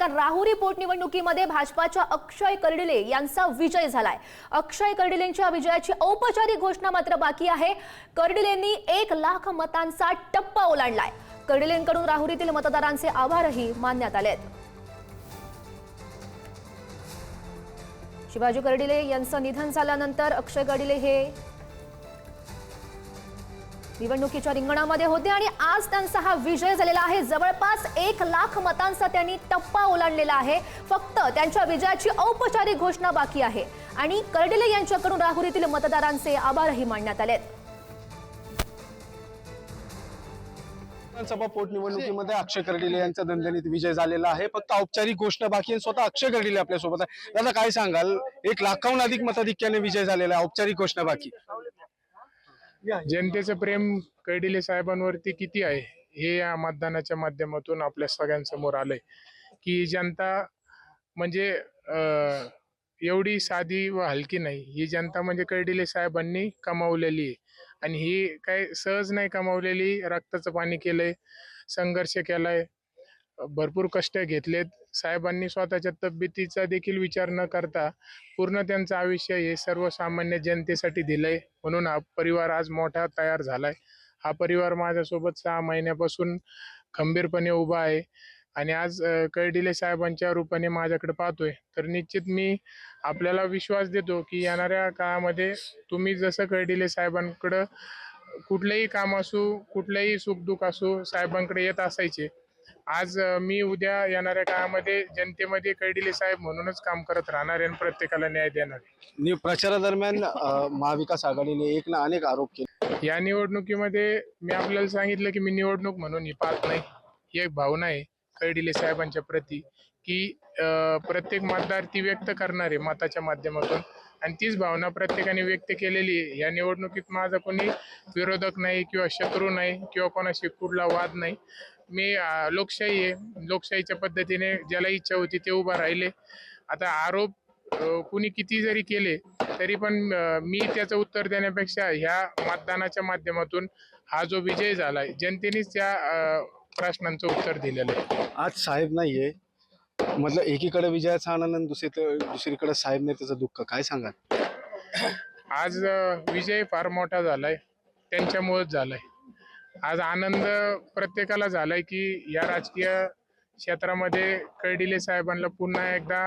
कारण राहुरी पोटनिवडणुकीमध्ये भाजपाच्या अक्षय कर्डिले यांचा विजय झालाय। अक्षय कर्डिलेंच्या विजयाची औपचारिक घोषणा मात्र बाकी आहे। कर्डिलेंनी 1 लाख मतांचा टप्पा ओलांडलाय। कर्डिलेंकडून राहुरीतील मतदारांचे आभारही मानण्यात आलेत। शिवाजी कर्डिले यांचं निधन झाल्यानंतर अक्षय कर्डिले हे निवडणुकीच्या रिंगणामध्ये होते आणि आज त्यांचा हा विजय झालेला आहे। जवळपास 1 लाख मतांचा त्यांनी टप्पा ओलांडलेला आहे। फक्त त्यांच्या विजयाची औपचारिक घोषणा बाकी आहे आणि कर्डिले यांच्याकडून राहुरीतील मतदारांचे आभारही मानण्यात आलेत। विधानसभा पोटनिवडणुकीमध्ये अक्षय कर्डिले यांचा दणदणीत विजय झालेला आहे। फक्त औपचारिक घोषणा बाकी आहे। स्वतः अक्षय कर्डिले आपल्या सोबत आहे। दादा काय सांगाल, 1 लाखाहून अधिक मताधिक्याने विजय झालेला आहे, औपचारिक घोषणा बाकी। जनतेचं प्रेम कर्डिले साहेबांवरती किती आहे हे या मतदानाच्या माध्यमातून आपल्या सगळ्यांसमोर आलंय की जनता म्हणजे एवढी साधी व हलकी नाही। ही जनता म्हणजे कर्डिले साहेबांनी कमावलेली आहे आणि ही काय सहज नाही कमावलेली। रक्ताचं पाणी केलंय, संघर्ष केलाय, भरपूर कष्ट घेतलेत। साहेबांनी स्वतःच्या तब्येतीचा देखील विचार न करता पूर्ण त्यांचं आयुष्य हे सर्वसामान्य जनतेसाठी दिलंय। म्हणून हा परिवार आज मोठा तयार झालाय। हा परिवार माझ्यासोबत 6 महिन्यापासून खंबीरपणे उभा आहे आणि आज कर्डिले साहेबांच्या रूपाने माझ्याकडे पाहतोय। तर निश्चित मी आपल्याला विश्वास देतो की येणाऱ्या काळामध्ये तुम्ही जसं कर्डिले साहेबांकडे कुठलंही काम असो, कुठलंही सुखदुःख असो, साहेबांकडे येत असायचे। आज मी उद्या येणाऱ्या काळामध्ये जनतेमध्ये कर्डिले साहेब म्हणूनच काम करत राहणार आणि प्रत्येकाला न्याय देणार। प्रचारादरम्यान महाविकास आघाडीने अनेक आरोप केले। या निवडणुकीमध्ये मी आपल्याला सांगितलं की मी निवडणूक म्हणून ही पाहत नाही। ही एक भावना आहे कर्डिले साहेबांच्या प्रती की प्रत्येक मतदार ती व्यक्त करणार आहे मताच्या माध्यमातून आणि तीच भावना प्रत्येकाने व्यक्त केलेली आहे। या निवडणुकीत माझा कोणी विरोधक नाही किंवा शत्रू नाही किंवा कोणाशी कुठला वाद नाही। मी लोकशाही आहे, लोकशाहीच्या पद्धतीने ज्याला इच्छा होती ते उभा राहिले। आता आरोप कुणी किती जरी केले तरी पण मी त्याचं उत्तर देण्यापेक्षा ह्या मतदानाच्या माध्यमातून हा जो विजय झालाय जनतेनेच त्या प्रश्नांचं उत्तर दिलेलं आहे। आज साहेब नाहीये, मतलब एकीकडे विजयाचा आनंद, दुसरीकडे साहेब नाही त्याचं दुःख, काय सांगाल? आज विजय फार मोठा झालाय, त्यांच्यामुळेच झालाय। आज आनंद प्रत्येकाला झालाय की या राजकीय क्षेत्रामध्ये कर्डिले साहेबांना पुन्हा एकदा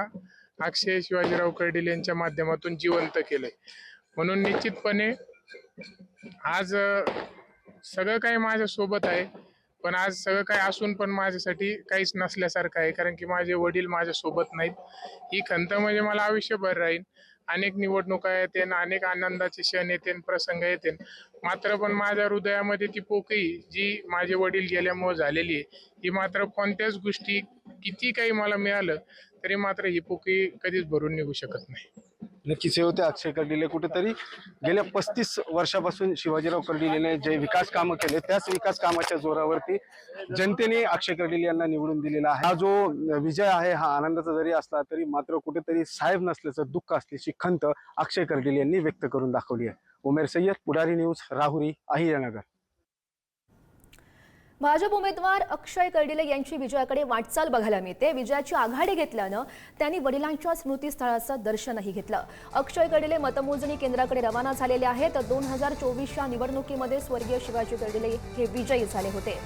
अक्षय शिवाजीराव कर्डिले यांच्या माध्यमातून जिवंत केलंय। म्हणून निश्चितपणे आज सगळं काही माझ्या सोबत आहे, पण आज सगळं काही असून पण माझ्यासाठी काहीच नसल्यासारखं आहे, कारण की माझे वडील माझ्या सोबत नाहीत। ही खंत म्हणजे मला आयुष्यभर राहील। अनेक निवडणुका येतील, अनेक आनंदाचे क्षण येतील, प्रसंग येतील, मात्र पण माझ्या हृदयामध्ये ती पोकळी जी माझे वडील गेल्यामुळे झालेली आहे, ही मात्र कोणत्याच गोष्टी किती काही मला मिळालं तरी मात्र ही पोकळी कधीच भरून निघू शकत नाही। नक्कीच हे होते अक्षय कर्डिले। कुठेतरी गेल्या 35 वर्षापासून शिवाजीराव कर्डिलेने जे विकास कामं केले त्याच विकास कामाच्या जोरावरती जनतेने अक्षय कर्डिले यांना निवडून दिलेला आहे। हा जो विजय आहे हा आनंदाचा जरी असला तरी मात्र कुठेतरी साहेब नसल्याचं दुःख असल्याची खंत अक्षय कर्डिले यांनी व्यक्त करून दाखवली आहे। उमेर सय्यद, पुढारी न्यूज, राहुरी, अहिल्यानगर। भाजप उमेदवार अक्षय कर्डिले यांची विजयाकडे वाटचाल बघायला मिळते। विजयाची आघाडी घेतल्यानं त्यांनी वडिलांच्या स्मृतीस्थळाचं दर्शनही घेतलं। अक्षय कर्डिले मतमोजणी केंद्राकडे रवाना झालेले आहेत। 2024च्या निवडणुकीमध्ये स्वर्गीय शिवाजी कर्डिले हे विजयी झाले होते।